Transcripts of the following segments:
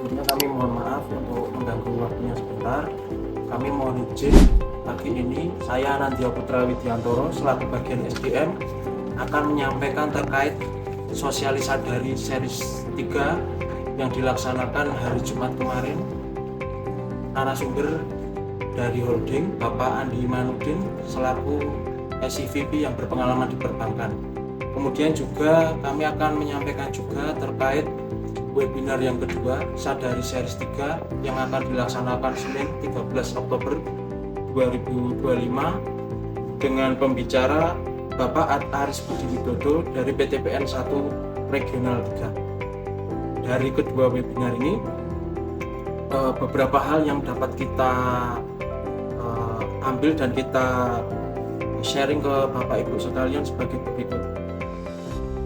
Sebelumnya kami mohon maaf untuk mengganggu waktunya sebentar. Kami mohon izin pagi ini saya Anandya Putra Widiantoro selaku bagian SDM akan menyampaikan terkait sosialisasi dari series 3 yang dilaksanakan hari Jumat kemarin. Narasumber dari holding Bapak Andi Imanuddin selaku SIVP yang berpengalaman di perbankan. Kemudian juga kami akan menyampaikan juga terkait webinar yang kedua Sadari Series 3 yang akan dilaksanakan Senin 13 Oktober 2025 dengan pembicara Bapak Aris Budi Widodo dari PTPN 1 Regional 3. Dari kedua webinar ini beberapa hal yang dapat kita ambil dan kita sharing ke Bapak Ibu sekalian sebagai berikut.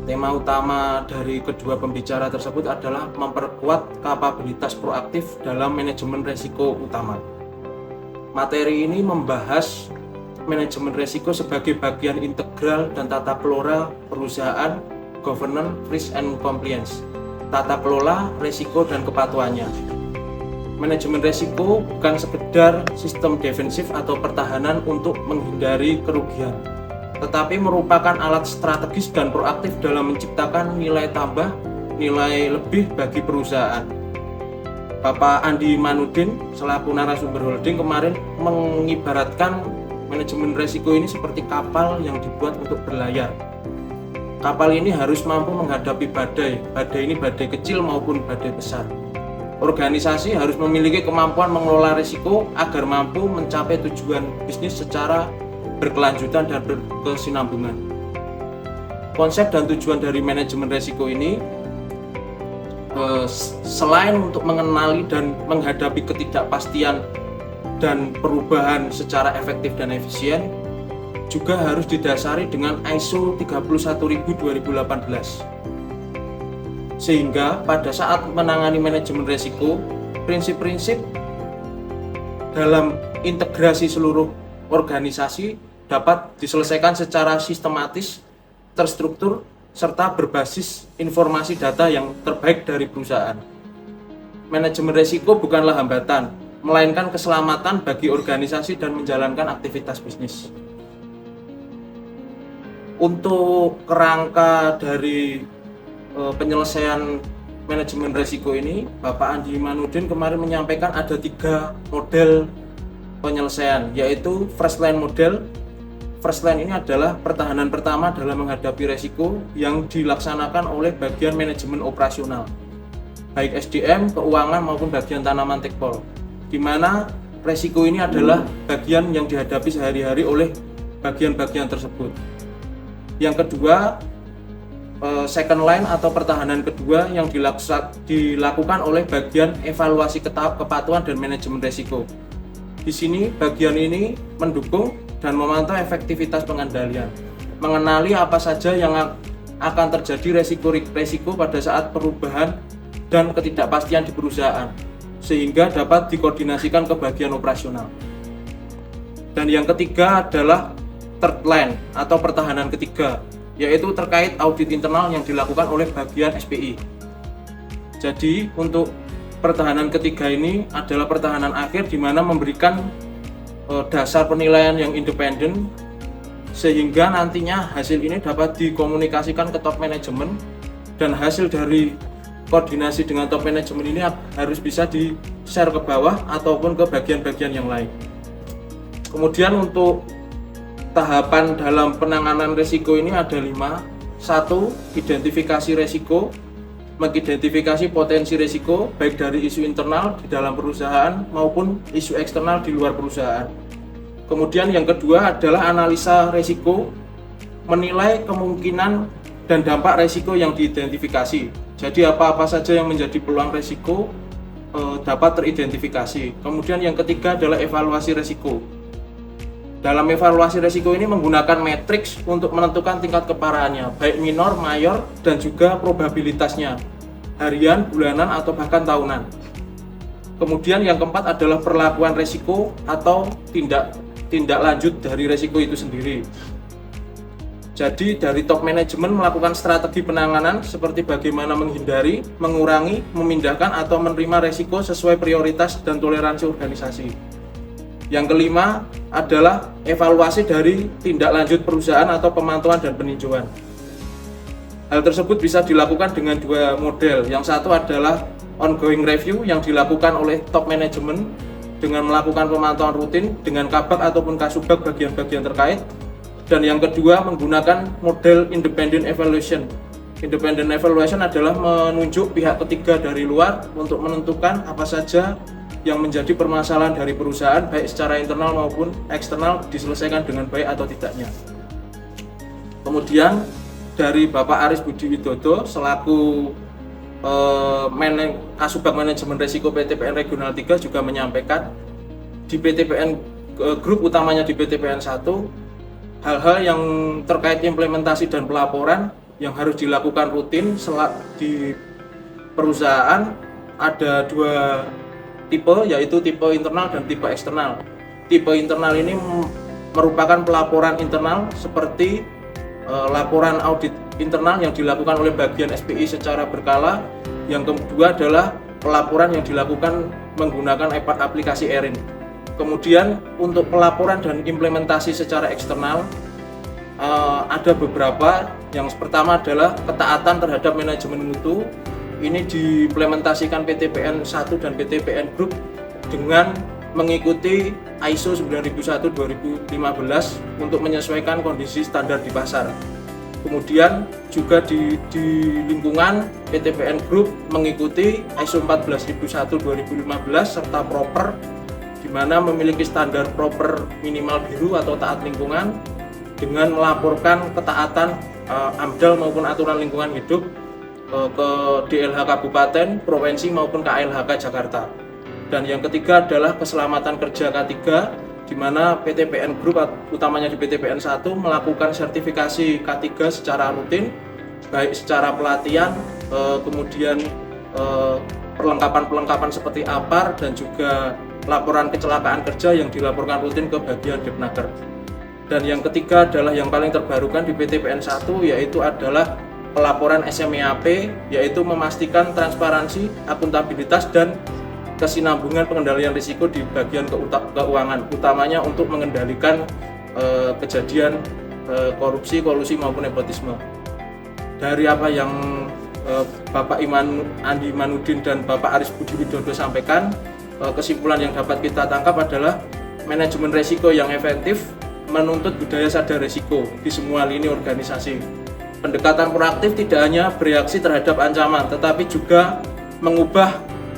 Tema utama dari kedua pembicara tersebut adalah memperkuat kapabilitas proaktif dalam manajemen risiko utama. Materi ini membahas manajemen risiko sebagai bagian integral dan tata kelola perusahaan, governance, risk and compliance, tata kelola risiko dan kepatuhannya. Manajemen risiko bukan sekedar sistem defensif atau pertahanan untuk menghindari kerugian, tetapi merupakan alat strategis dan proaktif dalam menciptakan nilai tambah, nilai lebih bagi perusahaan. Bapak Andi Imanuddin selaku narasumber holding kemarin mengibaratkan manajemen risiko ini seperti kapal yang dibuat untuk berlayar. Kapal ini harus mampu menghadapi badai ini badai kecil maupun badai besar. Organisasi harus memiliki kemampuan mengelola risiko agar mampu mencapai tujuan bisnis secara berkelanjutan dan berkesinambungan. Konsep dan tujuan dari manajemen risiko ini selain untuk mengenali dan menghadapi ketidakpastian dan perubahan secara efektif dan efisien, juga harus didasari dengan ISO 31000/2018. Sehingga pada saat menangani manajemen risiko, prinsip-prinsip dalam integrasi seluruh organisasi dapat diselesaikan secara sistematis, terstruktur, serta berbasis informasi data yang terbaik dari perusahaan. Manajemen risiko bukanlah hambatan, melainkan keselamatan bagi organisasi dan menjalankan aktivitas bisnis. Untuk kerangka dari penyelesaian manajemen risiko ini, Bapak Andi Imanuddin kemarin menyampaikan ada 3 model penyelesaian, yaitu first line model. First line ini adalah pertahanan pertama dalam menghadapi risiko yang dilaksanakan oleh bagian manajemen operasional, baik SDM, keuangan maupun bagian tanaman tekpol, di mana risiko ini adalah bagian yang dihadapi sehari-hari oleh bagian-bagian tersebut. Yang kedua, second line atau pertahanan kedua yang dilakukan oleh bagian evaluasi kepatuhan dan manajemen risiko. Di sini bagian ini mendukung dan memantau efektivitas pengendalian, mengenali apa saja yang akan terjadi resiko pada saat perubahan dan ketidakpastian di perusahaan, sehingga dapat dikoordinasikan ke bagian operasional. Dan yang ketiga adalah third line atau pertahanan ketiga, yaitu terkait audit internal yang dilakukan oleh bagian SPI. Jadi untuk pertahanan ketiga ini adalah pertahanan akhir di mana memberikan dasar penilaian yang independen, sehingga nantinya hasil ini dapat dikomunikasikan ke top manajemen, dan hasil dari koordinasi dengan top manajemen ini harus bisa di-share ke bawah ataupun ke bagian-bagian yang lain. Kemudian untuk tahapan dalam penanganan risiko ini ada 5. 1. Identifikasi risiko, mengidentifikasi potensi risiko baik dari isu internal di dalam perusahaan maupun isu eksternal di luar perusahaan. Kemudian yang kedua adalah analisa risiko, menilai kemungkinan dan dampak risiko yang diidentifikasi. Jadi apa-apa saja yang menjadi peluang risiko dapat teridentifikasi. Kemudian yang ketiga adalah evaluasi risiko. Dalam evaluasi risiko ini menggunakan matriks untuk menentukan tingkat keparahannya, baik minor, mayor, dan juga probabilitasnya, harian, bulanan, atau bahkan tahunan. Kemudian yang keempat adalah perlakuan risiko atau tindak lanjut dari risiko itu sendiri. Jadi dari top manajemen melakukan strategi penanganan seperti bagaimana menghindari, mengurangi, memindahkan atau menerima resiko sesuai prioritas dan toleransi organisasi. Yang kelima adalah evaluasi dari tindak lanjut perusahaan atau pemantauan dan peninjauan. Hal tersebut bisa dilakukan dengan dua model. Yang satu adalah ongoing review yang dilakukan oleh top manajemen dengan melakukan pemantauan rutin dengan kabak ataupun kasubag bagian-bagian terkait. Dan yang kedua menggunakan model independent evaluation. Independent evaluation adalah menunjuk pihak ketiga dari luar untuk menentukan apa saja yang menjadi permasalahan dari perusahaan baik secara internal maupun eksternal diselesaikan dengan baik atau tidaknya. Kemudian dari Bapak Aris Budi Widodo selaku Kasubag Manajemen Risiko PTPN Regional 3 juga menyampaikan di PTPN grup utamanya di PTPN 1 hal-hal yang terkait implementasi dan pelaporan yang harus dilakukan rutin di perusahaan ada dua tipe, yaitu tipe internal dan tipe eksternal. Tipe internal ini merupakan pelaporan internal seperti laporan audit internal yang dilakukan oleh bagian SPI secara berkala. Yang kedua adalah pelaporan yang dilakukan menggunakan aplikasi Erin. Kemudian untuk pelaporan dan implementasi secara eksternal ada beberapa. Yang pertama adalah ketaatan terhadap manajemen mutu. Ini diimplementasikan PTPN 1 dan PTPN Group dengan mengikuti ISO 9001-2015 untuk menyesuaikan kondisi standar di pasar. Kemudian juga di lingkungan PTPN Group mengikuti ISO 14001-2015 serta proper, di mana memiliki standar proper minimal biru atau taat lingkungan dengan melaporkan ketaatan AMDAL maupun aturan lingkungan hidup ke DLH Kabupaten, Provinsi maupun KLHK Jakarta. Dan yang ketiga adalah keselamatan kerja K3, di mana PTPN Group utamanya di PTPN 1 melakukan sertifikasi K3 secara rutin, baik secara pelatihan, kemudian perlengkapan seperti APAR dan juga laporan kecelakaan kerja yang dilaporkan rutin ke bagian Depnaker. Dan yang ketiga adalah yang paling terbarukan di PTPN 1, yaitu adalah pelaporan SMEAP, yaitu memastikan transparansi, akuntabilitas dan kesinambungan pengendalian risiko di bagian keuangan, utamanya untuk mengendalikan kejadian korupsi, kolusi maupun nepotisme. Dari apa yang Bapak Andi Imanuddin dan Bapak Aris Budi Widodo sampaikan, kesimpulan yang dapat kita tangkap adalah manajemen risiko yang efektif menuntut budaya sadar risiko di semua lini organisasi. Pendekatan proaktif tidak hanya bereaksi terhadap ancaman, tetapi juga mengubah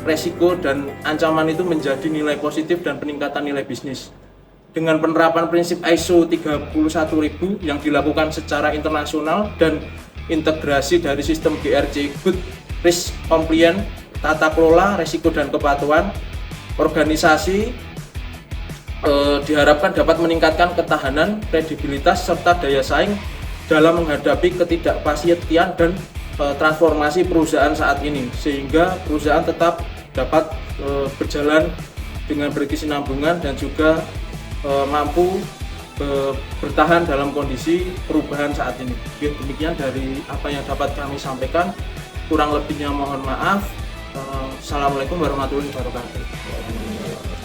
resiko dan ancaman itu menjadi nilai positif dan peningkatan nilai bisnis. Dengan penerapan prinsip ISO 31000 yang dilakukan secara internasional dan integrasi dari sistem GRC Good Risk Compliance, tata kelola, risiko dan kepatuhan, organisasi diharapkan dapat meningkatkan ketahanan, kredibilitas, serta daya saing dalam menghadapi ketidakpastian dan transformasi perusahaan saat ini, sehingga perusahaan tetap dapat berjalan dengan berkesinambungan dan juga mampu bertahan dalam kondisi perubahan saat ini. Demikian dari apa yang dapat kami sampaikan, kurang lebihnya mohon maaf. Assalamualaikum warahmatullahi wabarakatuh.